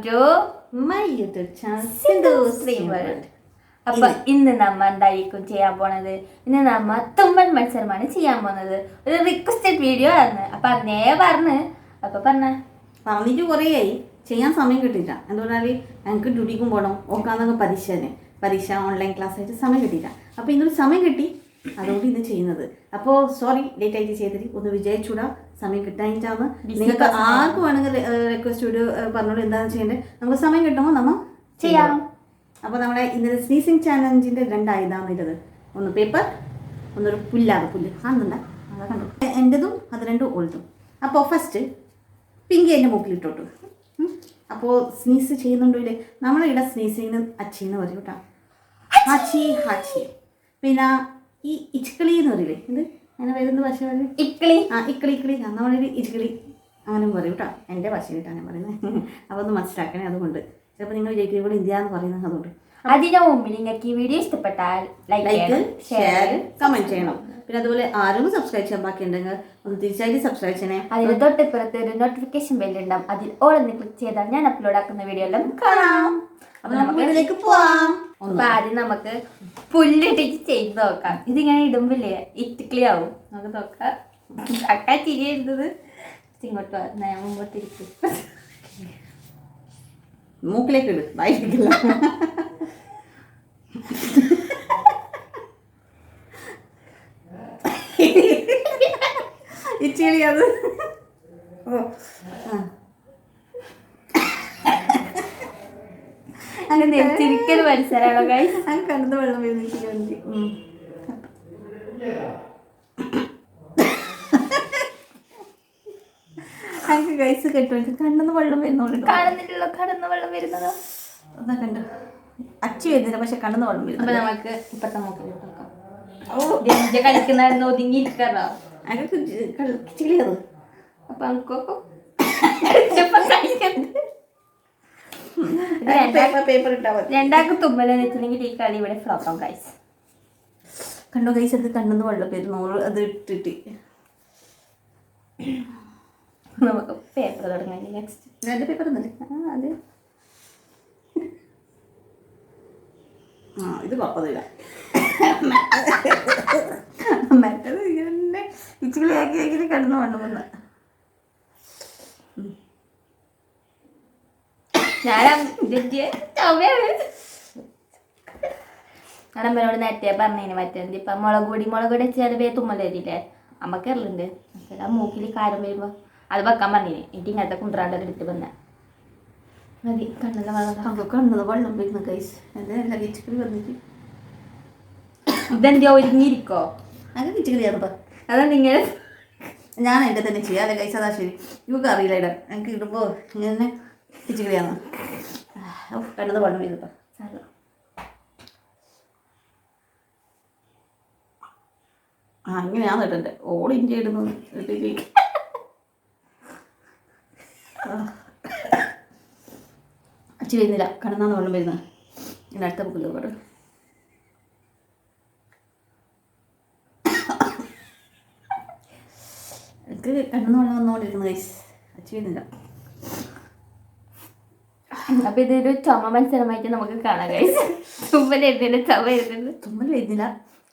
To my YouTube channel Sindhu's dream world. അപ്പൊ ഇന്ന് നമ്മ എന്തായിരിക്കും ചെയ്യാൻ പോണത്? ഇന്ന് നമ്മ തുമ്മൽ മത്സരമാണ് ചെയ്യാൻ പോണത്. ഒരു റിക്വസ്റ്റഡ് വീഡിയോ ആണ്. അപ്പൊ അതേ പറഞ്ഞിട്ട് പറഞ്ഞിട്ട് കുറേയായി, ചെയ്യാൻ സമയം കിട്ടിയില്ല. എന്താ പറഞ്ഞാൽ ഞങ്ങൾക്ക് ഡ്യൂട്ടിക്കും പോകണം, ഓക്കാന്നൊക്കെ പരീക്ഷ ഓൺലൈൻ ക്ലാസ് ആയിട്ട് സമയം കിട്ടിയില്ല. അപ്പോൾ ഇന്നൊരു സമയം കിട്ടി, അതുകൊണ്ട് ഇന്ന് ചെയ്യുന്നത്. അപ്പോൾ സോറി ലേറ്റ് ആയിട്ട് ചെയ്തിട്ട് ഒന്ന് വിജയിച്ചൂടാ, സമയം കിട്ടാനിട്ടാണ്. നിങ്ങൾക്ക് ആർക്കും വേണമെങ്കിൽ റിക്വസ്റ്റ് വീഡിയോ പറഞ്ഞോളൂ എന്താണെന്ന് ചെയ്യേണ്ടത്. നമുക്ക് സമയം കിട്ടുമ്പോൾ നമ്മൾ ചെയ്യാം. അപ്പോൾ നമ്മുടെ ഇന്നത്തെ സ്നീസിങ് ചാലഞ്ചിൻ്റെ 2 ആയുധമാണുള്ളത്. ഒന്ന് പേപ്പർ, ഒന്നൊരു പുല്ല് കാണുന്നുണ്ട, അതാ കണ്ടു. എൻ്റെതും അത് 2 ഓൾതും. അപ്പോൾ ഫസ്റ്റ് പിങ്കി എൻ്റെ മൂക്കിലിട്ടോട്ടു. അപ്പോൾ സ്നീസ് ചെയ്യുന്നുണ്ടോ ഇല്ലേ? നമ്മളിവിടെ സ്നീസിങ്ങിന് അച്ചിന്ന് പറയും കേട്ടോ. ഹാച്ചി. പിന്നെ ഈ ഇച്കളി എന്ന് പറയില്ലേ, ഇത് അങ്ങനെ വരുന്ന ഭാഷ പറയും ഇക്കളി. ഇക്കളി നമ്മളൊരു ഇച്കളി അങ്ങനെ പറയും കേട്ടോ. എൻ്റെ ഭാഷയിലിട്ടാണ് ഞാൻ പറയുന്നത്. അപ്പോൾ ഒന്ന് മനസ്സിലാക്കണേ. അതുകൊണ്ട് ചിലപ്പോൾ നിങ്ങൾ വിജയിക്കും ഇവിടെ ഇന്ത്യ എന്ന് പറയുന്നത്. അതുകൊണ്ട് അതിനു മുമ്പ് നിങ്ങൾക്ക് ഈ വീഡിയോ ഇഷ്ടപ്പെട്ടാൽ ലൈക്ക്, ഷെയർ, കമൻറ്റ് ചെയ്യണം. പിന്നെ അതുപോലെ ആരും സബ്സ്ക്രൈബ് ചെയ്യാൻ ബാക്കിയുണ്ടെങ്കിൽ ഒന്ന് തിരിച്ചായിട്ട് സബ്സ്ക്രൈബ് ചെയ്യണേ. അതിന് തൊട്ടിപ്പുറത്ത് ഒരു നോട്ടിഫിക്കേഷൻ ബെല്ലുണ്ടാവും. അതിൽ ഓൾ എന്ന് ക്ലിക്ക് ചെയ്താൽ ഞാൻ അപ്ലോഡ് ആക്കുന്ന വീഡിയോ എല്ലാം കാണാം. അപ്പൊ നമുക്ക് ഇതിലേക്ക് പോവാം. അപ്പൊ ആദ്യം നമുക്ക് പുല്ലിട്ടിട്ട് ചെയ്ത് നോക്കാം. ഇതിങ്ങനെ ഇടുമ്പില്ലേ ഇറ്റിക്ലി ആവും. നമുക്ക് നോക്കാം. അക്കാ ചിരി എഴുതുന്നത് ഇങ്ങോട്ട് മുമ്പോട്ടിരിക്കും. മൂക്കിലേക്ക് ഇട്, വായിക്കില്ല. ഇച്ചിളിയത് അങ്ങനെ ചിരിക്കൽ മത്സരമാണോ ഗൈസ്? കണ്ടത് വെള്ളം വീണിട്ട് അങ്ങനെ ഗൈസ് കെട്ടുവെച്ച് കണ്ണെന്ന് വെള്ളം വരുന്നുണ്ട്. കാണുന്നില്ലല്ലോ കടന്ന് വെള്ളം വരുന്നത്. അതാ കണ്ടു, അച്ചി വരുന്നില്ല, പക്ഷെ കണ്ണെന്ന് വെള്ളം വരും. അപ്പൊ നമുക്ക് ഇപ്പത്തെ നോക്കിട്ട് നോക്കാം. ഓ കളിക്കുന്ന ഒതുങ്ങിയിരിക്കാറോ? അങ്ങനെ കിച്ചിളിയത്. അപ്പൊ നമുക്കൊക്കെ പേപ്പർ ഇട്ടാൽ മതി. രണ്ടാൾക്ക് തുമ്മലെന്ന് വെച്ചിട്ടുണ്ടെങ്കിൽ ഈ കളി ഇവിടെ ഫ്ലോപ്പ് ആവും ഗൈസ്. കണ്ടോ ഗൈസ്, അത് കണ്ണെന്ന് വെള്ളം വരുന്നു. അത് ഇട്ടിട്ട് നമുക്ക് പേപ്പർ തുടങ്ങാം. നെക്സ്റ്റ് 2 പേപ്പർ ഒന്നല്ലേ? അത് ഇത് കുഴപ്പമില്ല. മറ്റത് ഇങ്ങനെ ഇച്ചിരി കടന്നു വേണമെന്ന് ഞാനമ്മനോട് നേരത്തെ പറഞ്ഞതിന് മറ്റേത് ഇപ്പൊ മുളക് പൊടി വെച്ചാൽ വേ തുമ്മൽ തരില്ലേ? അമ്മക്ക് എറിലുണ്ട്. ആ മൂക്കിൽ കാരം വരുമ്പോ അത് വെക്കാൻ പറഞ്ഞിന്. എനിക്ക് ഇങ്ങനത്തെ കുന്ത്രാണ്ടത് എടുത്ത് വന്ന മതി. കണ്ണെല്ലാം വെള്ളം കണ്ണത് വെള്ളം വരുന്ന കൈസ്. എന്താ കിച്ചിക്കറി വന്നിട്ട് ഇതെന്താ ഒരുങ്ങിയിരിക്കോ? അങ്ങനെ കിച്ചിക്കറിയാണിപ്പോ. അതാ നിങ്ങൾ ഞാൻ എൻ്റെ തന്നെ ചെയ്യാം അല്ലെ കൈസ്? അതാ ശരി. ഇവക്ക് അറിയില്ല ഇടാൻ. എനിക്ക് ഇടുമ്പോൾ ഇങ്ങനെ കിച്ചിക്കറിയാണ്. കണ്ണത് വെള്ളം വരുന്നപ്പോ ഇങ്ങനെയാണ് ഇടണ്ടേ. ഓൾ ഇന്ത്യ ഇടുന്നത് ഇട്ടിട്ട് അച്ചി വരുന്നില്ല, കടന്നാന്ന് വെള്ളം വരുന്നത്. ഇനി അടുത്ത ബുക്കിൽ പോകട്ടെ. എനിക്ക് കടന്ന് വെള്ളം വന്നുകൊണ്ടിരിക്കുന്നു ഗൈസ്. അച്ചി വരുന്നില്ല. അപ്പൊ ഇതൊരു ചുമ മത്സരമായിട്ട് നമുക്ക് കാണാം ഗൈസ്. തുമ്മൽ വരുന്നില്ല.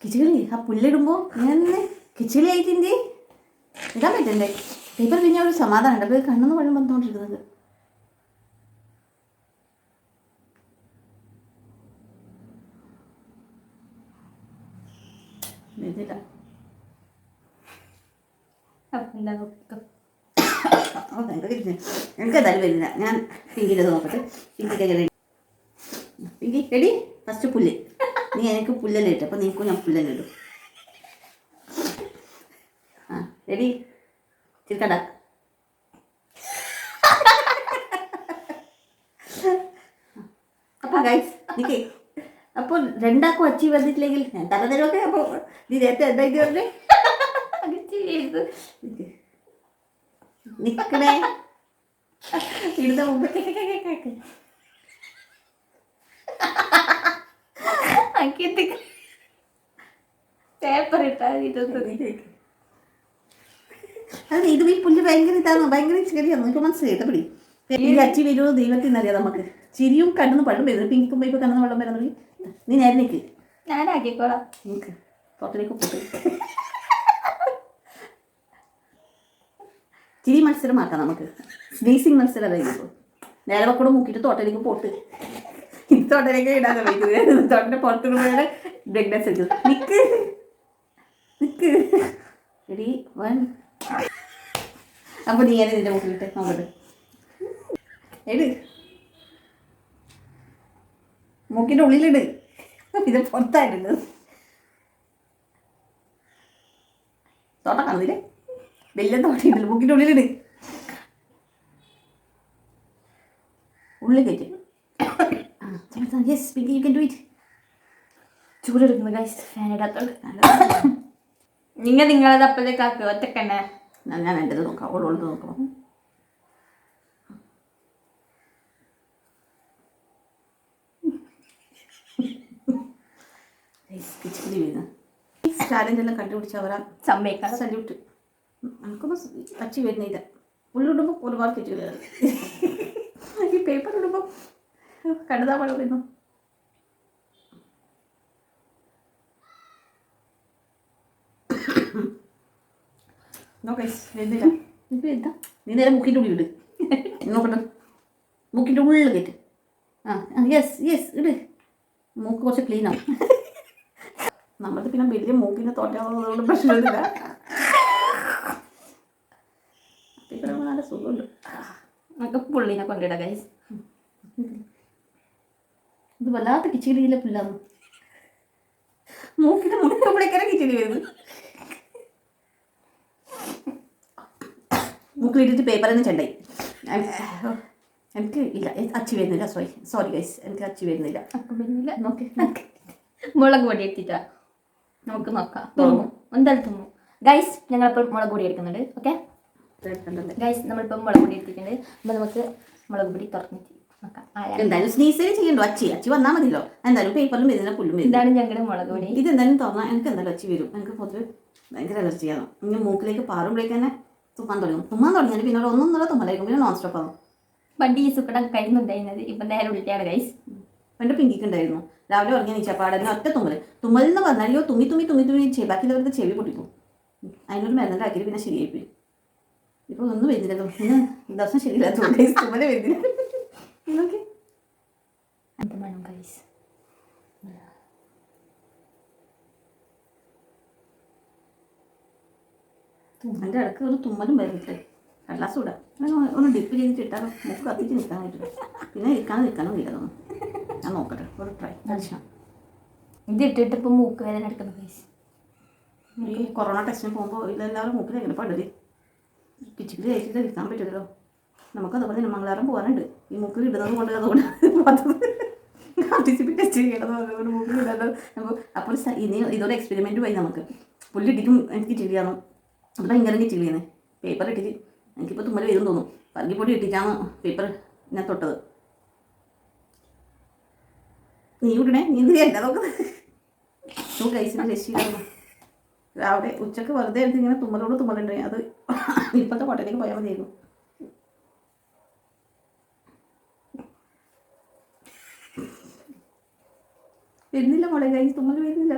കിച്ചികളി ആ പുല്ലിടുമ്പോൾ ഇങ്ങനെ കിച്ചിളി ആയിട്ടിൻ്റെ ഇടാൻ പറ്റണ്ടേ? പേപ്പർ പിന്നെ ഒരു സമാധാനം ഉണ്ട്. അപ്പോൾ കണ്ണെന്ന് വെള്ളം വന്നുകൊണ്ടിരിക്കുന്നത്. വരുന്നില്ല. എനിക്ക് എന്തായാലും വരുന്നില്ല. ഞാൻ പിങ്കിൻ്റെ നോക്കട്ടെ. പിങ്കിക്ക് പിങ്കി റെഡി. ഫസ്റ്റ് പുല്ല്. നീ എനിക്ക് പുല്ലല്ലേ ഇട്ടു, അപ്പോൾ നീക്കും ഞാൻ പുല്ലല്ലേ ഇടും. റെഡി? ചിരിക്കണ്ട. അപ്പോൾ ഗൈസ് നിൽക്കേ. അപ്പോൾ 2 ആക്കും അച്ചി വന്നിട്ടില്ലെങ്കിൽ ഞാൻ തല തരുമൊക്കെ. അപ്പോൾ നീ നേരത്തെ എന്താ ഇത് പറഞ്ഞേ? നിൽക്കണേ. ഇടുന്ന മുമ്പ് പേപ്പർ ഇട്ടാൽ അത് ഇത് ഈ പുല്ല് ഭയങ്കര ഇതാണ്, ഭയങ്കര ശരിയാണ്. നിനക്ക് മനസ്സിലായി പിടി. ഈ അച്ചി വരുമോ ദൈവത്തിനറിയാം നമുക്ക്. ചിരിയും കണ്ണെന്ന് വെള്ളം വരുന്നത്. പിങ്കിക്കുമ്പോൾ ഇപ്പോൾ കണ്ണെന്ന് വെള്ളം വരുന്നത്. നീ നേരെ നിൽക്ക്, ഞാനാക്കിക്കോളാം. നിൽക്ക്, തോട്ടിലേക്ക് പോട്ട്. ചിരി മത്സരമാക്കാം നമുക്ക്. സ്നീസിങ് മത്സരം അതായിരിക്കും. നേരെ പക്കൂടെ മുക്കിയിട്ട് തോട്ടയിലേക്ക് പോട്ട്. ഇത് തോട്ടയിലേക്ക് ഇടാതെ വയ്ക്കുന്നത്. തോട്ടിൻ്റെ പുറത്തുകൂടെ ബ്രേക്ക് ഡാൻസ് കളിക്കുന്നത്. നിൽക്ക് നിൽക്ക്. റെഡി 1. അപ്പോൾ നീ എന്നെ നിൻ്റെ മുക്കിലിട്ട് നോക്കട്ടെ. എട്, മൂക്കിൻ്റെ ഉള്ളിലിട്. ഇത് പുറത്തായിട്ടുണ്ട്. തോട്ട കാണുന്നില്ലേ? വലിയ തോട്ടയുണ്ടല്ലോ, മൂക്കിൻ്റെ ഉള്ളിലിട്. ഉള്ളിൽ കയറ്റി. Yes Pinky, you can do it. ചൂടെടുക്കുന്നു ഗൈസ്, ഫാൻ ഇടാത്തോണ്ട്. നിങ്ങളത് അപ്പോഴത്തേക്ക് ആക്കുക ഒറ്റക്കന്നെ. ഞാൻ എൻ്റെത് നോക്കാം, ഓളോളത് നോക്കണം. കിച്ചടി വീഴുന്ന ചാലഞ്ചെല്ലാം കണ്ടുപിടിച്ച് അവരാ സമ്മതിക്കണം. സല്യൂട്ട്. നമുക്കൊന്നും അച്ചി വരുന്നില്ല. ഉള്ളിടുമ്പോൾ ഒരുപാട് കിച്ചടി വരാം. ഈ പേപ്പർ ഇടുമ്പോൾ കടുതാ പഴം വരുന്നു. നോക്കേ വരുന്നില്ല. ഇത് എന്താ? നീ നേരെ മുക്കിൻ്റെ ഉള്ളിൽ ഇട്. നോക്കട്ടെ, മൂക്കിൻ്റെ ഉള്ളിൽ കയറ്റ്. യെസ് യെസ് ഇട്. മൂക്ക് കുറച്ച് ക്ലീൻ ആവും. നമ്മളത് പിന്നെ വലിയ മൂക്കിൻ്റെ തോറ്റാവുന്നതുകൊണ്ട് പ്രശ്നമൊന്നുമില്ല. അപ്പം നല്ല സുഖമുണ്ട്. നമുക്ക് പുള്ളിനെ കൊണ്ടിടാം ഗൈസ്. ഇത് വല്ലാത്ത കിച്ചടിയിലെ പുല്ലാന്ന്. മൂക്കിൻ്റെ മുട്ടപ്പുളിക്കര കിച്ചടി വരുന്നു. മൂക്കിലിട്ടിട്ട് പേപ്പറിന്ന് ചെണ്ടായി. എനിക്ക് ഇല്ല, അച്ചി വരുന്നില്ല. സോറി ഗൈസ്, എനിക്ക് അച്ചി വരുന്നില്ല. വരുന്നില്ല. നോക്കി മുളക് പൊടി എടുത്തിട്ടാ നമുക്ക് നോക്കാം. തുറന്നു എന്തായാലും തുറന്നു ഗൈസ്. ഞങ്ങളിപ്പോൾ മുളക് പൊടി എടുക്കുന്നുണ്ട്. ഓക്കെ ഗൈസ്, നമ്മളിപ്പോൾ മുളക് പൊടി എടുത്തിട്ടുണ്ട്. അപ്പോൾ നമുക്ക് മുളക് പൊടി തുറന്നിട്ട് നോക്കാം. എന്തായാലും സ്നീസേ ചെയ്യണ്ടോ? അച്ചി വന്നാൽ മതിയല്ലോ. എന്തായാലും പേപ്പറിലും വരുന്നില്ല, പുല്ലും വരും. ഇതാണ് ഞങ്ങളുടെ മുളക് പൊടി. ഇത് എന്തായാലും തുറന്നാൽ എനിക്ക് എന്തായാലും അച്ചി വരും. എനിക്ക് പൊതുവെ ഭയങ്കര അലർജിയാണ്. ഇനി മൂക്കിലേക്ക് പാറുമ്പോഴേക്ക് തന്നെ തുമ്മാൻ തുടങ്ങിയാൽ പിന്നെ ഒരു ഒന്നൊന്നര തുമ്മലായിരിക്കും, പിന്നെ നോൺ സ്റ്റോപ്പ് ആവും. പണ്ട് ഈ സുക്കടം കഴിയുന്നുണ്ടായിരുന്നത് ഇപ്പം നേരെ വിളിക്കാണ് ഗൈസ്. എൻ്റെ പിങ്കിക്ക് ഉണ്ടായിരുന്നു. രാവിലെ ഉറങ്ങി നീച്ചപ്പാടന്നെ ഒറ്റ തുമ്മൽ എന്ന് പറഞ്ഞാൽ അയ്യോ തുമ്മി തുമ്മി തുമ്മി തുമ്മി ബാക്കിയുള്ളവർക്ക് ചെവി പൊട്ടിക്കും. അതിനൊരു മരുന്നെല്ലാം ആക്കിയിട്ട് പിന്നെ ശരിയായിപ്പോയി. ഇപ്പോൾ ഒന്നും വരുന്നില്ലല്ലോ. ഇന്ന് ദിവസം ശരിയില്ലാത്ത ഗൈസ്, തുമ്മൽ വരുന്നില്ല. നോക്കി വേണം ഗൈസ്. എൻ്റെ ഇടയ്ക്ക് ഒരു തുമ്മലും വരുന്നില്ലേ. കടലാസ് വിടാം, ഒന്ന് ഡിപ്പ് ചെയ്തിട്ട് ഇട്ടാൽ മുക്ക് കത്തിച്ച് നിൽക്കാൻ പറ്റില്ല. പിന്നെ നിൽക്കാനും ഇല്ല തോന്നുന്നു. ഞാൻ നോക്കട്ടെ, ഒരു ട്രൈ അടിച്ചാൽ. ഇത് ഇട്ടിട്ട് ഇപ്പം മൂക്ക് വേദന എടുക്കണം ഗൈസ്. ഈ കൊറോണ ടെസ്റ്റിന് പോകുമ്പോൾ ഇതെല്ലാവരും മൂക്കിൽ എങ്ങനെ പടരി കിച്ചിക്കിൽ കഴിച്ചിട്ട് ഇരിക്കാൻ പറ്റില്ലല്ലോ. നമുക്ക് അതുപോലെ തന്നെ മംഗളാരം പോകാനുണ്ട്. ഈ മൂക്കിൽ ഇടുന്നത് കൊണ്ട് അതുകൊണ്ട് പാർട്ടിസിപ്പേറ്റ് ടെസ്റ്റ് ചെയ്യണത് അതുകൊണ്ട് മൂക്കിൽ ഇടാതെ നമുക്ക്. അപ്പോൾ ഇനി ഇതൊരു എക്സ്പെരിമെൻറ്റ് പോയി നമുക്ക്. പുല്ലിട്ടിട്ടും എനിക്ക് ചില്ലിയാണ്. അത് ഭയങ്കര ചില്ലിയാണ്. പേപ്പർ ഇട്ടിട്ട് എനിക്കിപ്പോൾ തുമ്മൽ വരും തോന്നും. പല്ലിപ്പൊടി ഇട്ടിട്ടാണ് പേപ്പർ ഞാൻ തൊട്ടത്. നീ ഇടണേ, നീ ഇത് ചെയ്യണ്ട നോക്കുന്നത്. കഴിച്ചിട്ട് രക്ഷിക്കായിരുന്നു. രാവിലെ ഉച്ചക്ക് വെറുതെ എടുത്ത് ഇങ്ങനെ തുമ്മലുണ്ട്. അത് ഇപ്പോഴത്തെ കോട്ടയിലേക്ക് പോയാൽ മതിയായിരുന്നു. വരുന്നില്ല മോളെ, കഴിച്ച് തുമ്മൽ വരുന്നില്ല.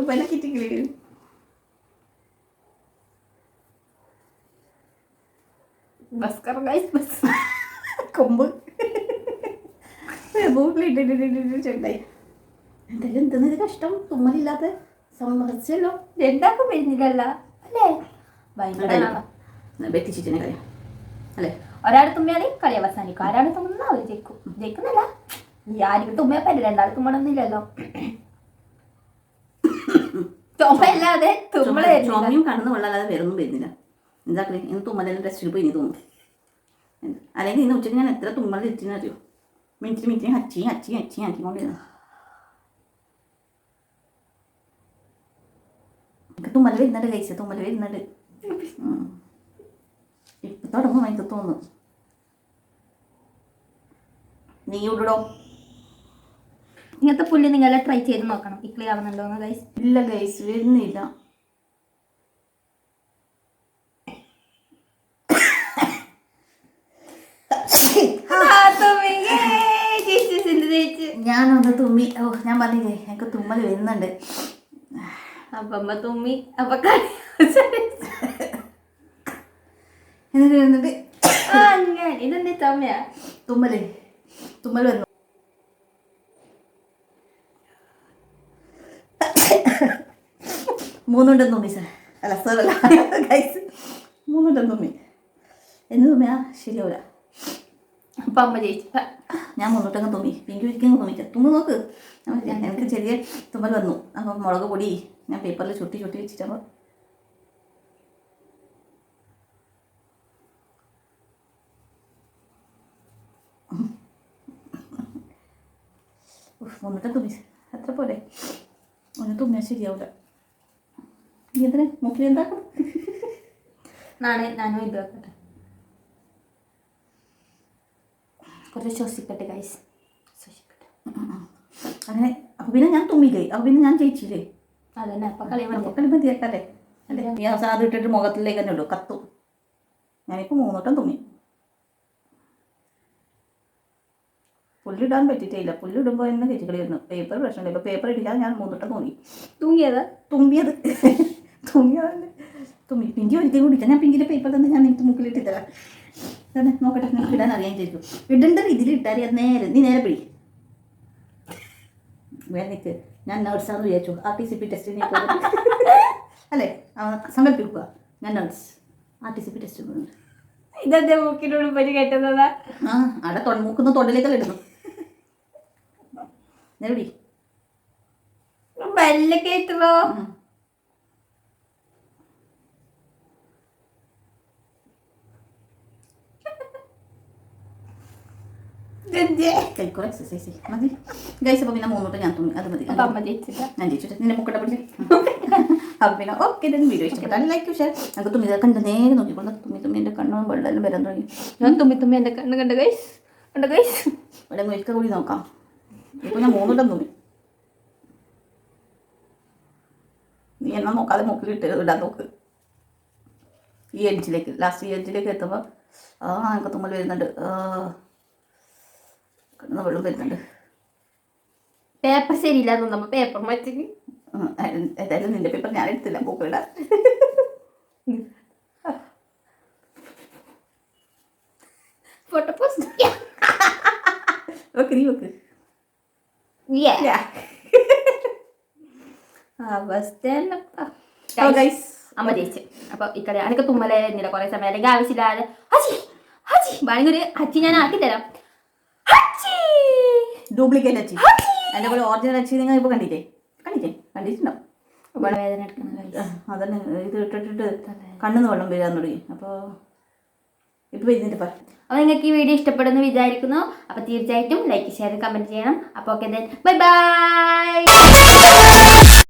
പല കിറ്റിക്കിളി വരും. കൊമ്പ് ചെണ്ടായി. എന്തായാലും എന്തെന്ന് ഇത് കഷ്ടം, തുമ്മലില്ലാത്ത സമ്മർച്ചല്ലോ. രണ്ടാക്കും വരുന്നില്ലല്ലോ അല്ലേ? ഭയങ്കര ബെറ്റിച്ചിട്ടിനെ കളിയാ അല്ലേ? ഒരാൾ തുമ്മിയാൽ കളി അവസാനിക്കും. ഒരാൾ തുമ്മുന്ന അവർ ജയിക്കുന്നില്ല. ഈ ആരും തുമ്മിയാൽ പറ്റില്ല. രണ്ടാൾ തുമ്മണൊന്നുമില്ലല്ലോ. തുമ്മല്ലാതെ ചുമയും കടന്ന് വെള്ളമല്ലാതെ വേറൊന്നും വരുന്നില്ല. എന്താ ഇന്ന് തുമ്മലെല്ലാം ടെസ്റ്റിൽ പോയി ഇനി തോന്നും. അല്ലെങ്കിൽ ഇന്ന് ഉച്ചയ്ക്ക് ഞാൻ എത്ര തുമ്മൽ തെറ്റിനറിയോ? മിനിറ്റിന് ആക്കിക്കൊണ്ടിരുന്നു. എനിക്ക് തുമ്മൽ വരുന്നുണ്ട് കഴിച്ച തുമ്മൽ വരുന്നുണ്ട്. ഇപ്പം തുടങ്ങും എനിക്ക് തോന്നുന്നു. നീ ഇവിടോ ഇങ്ങനത്തെ പുല്ല് നിങ്ങളെ ട്രൈ ചെയ്ത് നോക്കണം. ഇക്ലി ആവുന്നുണ്ടോ എന്ന് ഗൈസ്. ഇല്ല ഗൈസ്, വരുന്നില്ല. ഞാൻ പറഞ്ഞില്ലേ എനിക്ക് തുമ്മൽ വരുന്നുണ്ട്. അപ്പൊ അമ്മ തുമ്മി അപ്പൊ കളി എന്നിട്ട് വരുന്നുണ്ട് അങ്ങനെ ഇതെന്താ ചുമയാ? തുമ്മൽ വന്നു. മൂന്നുണ്ടെന്ന് തുമ്മി സാർ, അല്ല സാറല്ല ഗൈസ്, മൂന്നുണ്ടെന്ന് തുമ്മി. എന്ന് തുമ്മിയാ ശരിയാവില്ല. അപ്പൊ അമ്മ ജയിച്ചു. ഞാൻ മുന്നോട്ടങ്ങ് തുമ്മി, പിങ്കി ഒരിക്കലും തുമ്മിക്കാം. തുമ്മി നോക്ക്. എനിക്ക് ചെറിയ തുമ്മൽ വന്നു. അപ്പം മുളക് പൊടി ഞാൻ പേപ്പറിൽ ചുട്ടി വെച്ചിട്ടാകുമ്പോൾ മുന്നോട്ട് തുമ്മി അത്ര പോലെ. ഒന്ന് തുമ്മിയാൽ ശരിയാവില്ല. നീ എന്തിനാ മൂക്കിൽ എന്താക്കണം? ഞാനും ഇത് വെക്കട്ടെ, കുറച്ച് ശ്വസിക്കട്ടെ ഗൈസ്, ശ്വസിക്കട്ടെ. അങ്ങനെ അപ്പം പിന്നെ ഞാൻ തുമ്മില്ലേ, അപ്പം പിന്നെ ഞാൻ ജയിച്ചില്ലേ. അതന്നെ അപ്പൊ കളി കളി മതിയാക്കല്ലേ അല്ലേ? ഈ അവസാനം അത് ഇട്ടിട്ട് മുഖത്തിലേക്ക് തന്നെ ഉള്ളൂ, കത്തും. ഞാനിപ്പോൾ 3 വട്ടം തുമ്മി. പുല്ലിടാൻ പറ്റിയിട്ടില്ല. പുല്ലിടുമ്പോൾ തന്നെ കയറ്റിക്കളി വരുന്നു. പേപ്പർ പ്രശ്നമില്ല. ഇപ്പോൾ പേപ്പർ ഇടിക്കാതെ ഞാൻ 3 വട്ടം തുമ്മി. തുമ്മിയത് തുമ്മി. പിങ്കി ഒരിക്കലും കുടിക്കാം. ഞാൻ പിങ്കിൻ്റെ പേപ്പർ തന്നെ ഞാൻ നിങ്ങൾക്ക് മുക്കിലിട്ട് തരാം. തന്നെ നോക്കട്ടെ, നിങ്ങൾക്ക് ഇടാൻ അറിയാൻ ചോദിക്കും. ഇടേണ്ട രീതിയിൽ ഇട്ടാൽ അത് നീ നേരെ പിടി. വേറെ നിൽക്ക്, ഞാൻ നേഴ്സാന്ന് വിചാരിച്ചു. RTCP ടെസ്റ്റിന് അല്ലേ സങ്കല്പിക്കുക. ഞാൻ നേഴ്സ് RTCP ടെസ്റ്റ് പോകുന്നുണ്ട്. ഇതെന്താ മൂക്കിനോട് പരി കേട്ടതാ? അവിടെ മൂക്കുന്ന തൊണ്ടലേക്കല്ല ഇടുന്നു. നേരടി വല്ല കേട്ടല്ലോ. കൈക്കോളെ എക്സസൈസ് മതി ഗൈസ്. അപ്പോൾ പിന്നെ 3 വട്ടം ഞാൻ തുമ്മി, അത് മതി. അമ്മ ജയിച്ചില്ല. ഞാൻ ജയിച്ചിട്ട് നിന്നെ മുക്കട്ട പിടിച്ച്. അപ്പം പിന്നെ ഓക്കെ, ഇതിന് വീഡിയോ ഇഷ്ടപ്പെട്ടാൽ ലൈക്ക് ഷെയർ. നമുക്ക് തുമ്മി കണ്ട് നേരെ നോക്കിക്കൊണ്ട് തുമ്മി എൻ്റെ കണ്ണും വെള്ളം വരാൻ തുടങ്ങി. ഞാൻ തുമ്മി എൻ്റെ കണ്ണ് കണ്ട ഗൈസ്. ഇവിടെ ഒരിക്കൽ കൂടി നോക്കാം. ഇപ്പോൾ ഞാൻ 3 വട്ടം തുമ്മി. നീ എന്നെ നോക്കാതെ മൂക്കിലിട്ട് ഇടാൻ നോക്ക്. ഈ എഡ്ജിലേക്ക്, ലാസ്റ്റ് ഈ എഡ്ജിലേക്ക് എത്തുമ്പോൾ എനിക്ക് തുമ്മൽ വരുന്നുണ്ട്. കണ്ണ് വെള്ളം വരുന്നുണ്ട്. പേപ്പർ ശരിയില്ല തോന്നുമ്പോ പേപ്പർ മാറ്റി. ഏതായാലും നിന്റെ പേപ്പർ ഞാൻ എടുത്തില്ല പൂക്കളിടാൻ. ഫോട്ടോ പോസ്റ്റ് വെക്ക്, നീ വെക്ക്. അമ്മ ജയിച്ചു. അപ്പൊ ഇക്കടെ എനിക്ക് തുമ്മല എന്നില്ല കുറെ സമയം, അല്ലെങ്കിൽ ആവശ്യമില്ലാതെ ഭയങ്കര അച്ചി ഞാൻ ആക്കി തരാം. ഡ്യൂപ്ലിക്കേറ്റ് അച്ചി, എൻ്റെ പോലെ ഒറിജിനൽ അച്ചി നിങ്ങൾ ഇപ്പോൾ കണ്ടിട്ടുണ്ടാവും. വേദന എടുക്കണം. അതന്നെ, ഇത് ഇട്ടിട്ട് കണ്ണിന്ന് വെള്ളം വരാൻ തുടങ്ങി. അപ്പോൾ ഇപ്പോൾ ഇതിൻ്റെ അപ്പോൾ നിങ്ങൾക്ക് ഈ വീഡിയോ ഇഷ്ടപ്പെടുന്നു വിചാരിക്കുന്നു. അപ്പോൾ തീർച്ചയായിട്ടും ലൈക്ക്, ഷെയർ, കമൻറ്റ് ചെയ്യണം. അപ്പോൾ ഓക്കെ, ബൈ ബൈ.